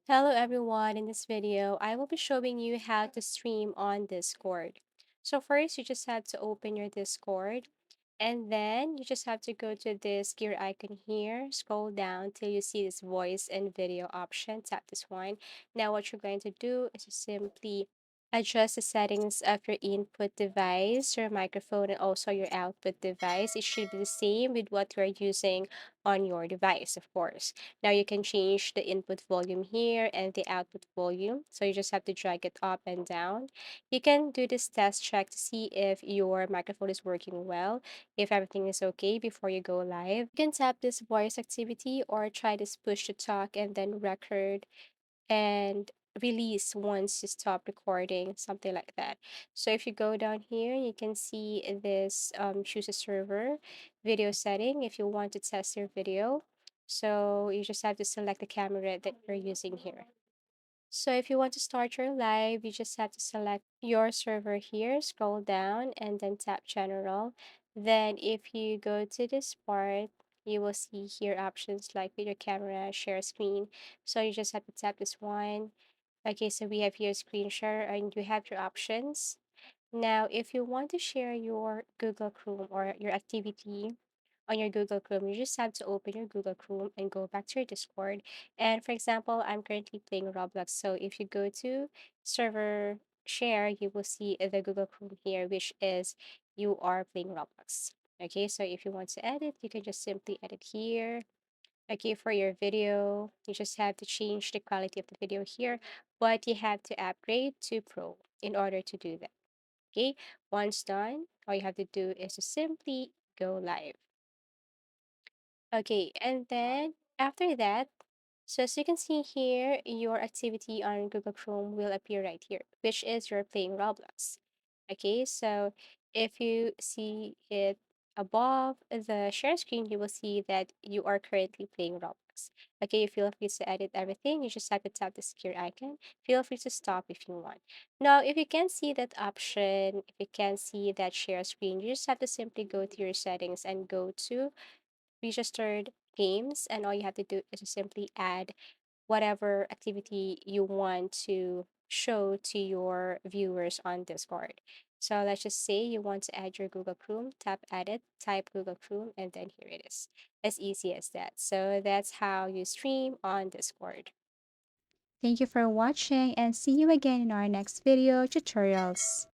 Hello everyone, in this video, I will be showing you how to stream on Discord. So first, you just have to open your Discord and then you just have to go to this gear icon here, scroll down till you see this voice and video option, tap this one. Now what you're going to do is to simply adjust the settings of your input device, your microphone, and also your output device. It should be the same with what you are using on your device, of course. Now you can change the input volume here and the output volume. So you just have to drag it up and down. You can do this test check to see if your microphone is working well, if everything is okay before you go live. You can tap this voice activity or try this push to talk and then record and release once you stop recording, something like that. So if you go down here, you can see this choose a server video setting if you want to test your video. So you just have to select the camera that you're using here. So if you want to start your live, you just have to select your server here, scroll down, and then tap General. Then if you go to this part, you will see here options like video camera, share screen. So you just have to tap this one. Okay, so we have here screen share and you have your options. Now, if you want to share your Google Chrome or your activity on your Google Chrome, you just have to open your Google Chrome and go back to your Discord. And for example, I'm currently playing Roblox. So if you go to server share, you will see the Google Chrome here, which is you are playing Roblox. Okay, so if you want to edit, you can just simply edit here. Okay, for your video, you just have to change the quality of the video here, but you have to upgrade to Pro in order to do that. Okay, once done, all you have to do is to simply go live. Okay, and then after that, so as you can see here, your activity on Google Chrome will appear right here, which is you're playing Roblox. Okay, so if you see it above the share screen, you will see that you are currently playing Roblox. Okay, you feel free to edit everything. You just have to tap the secure icon. Feel free to stop if you want. Now, if you can't see that option, if you can't see that share screen, you just have to simply go to your settings and go to registered games, and all you have to do is to simply add whatever activity you want to show to your viewers on Discord. So let's just say you want to add your Google Chrome, tap edit, type Google Chrome, and then here it is. As easy as that. So that's how you stream on Discord. Thank you for watching and see you again in our next video tutorials.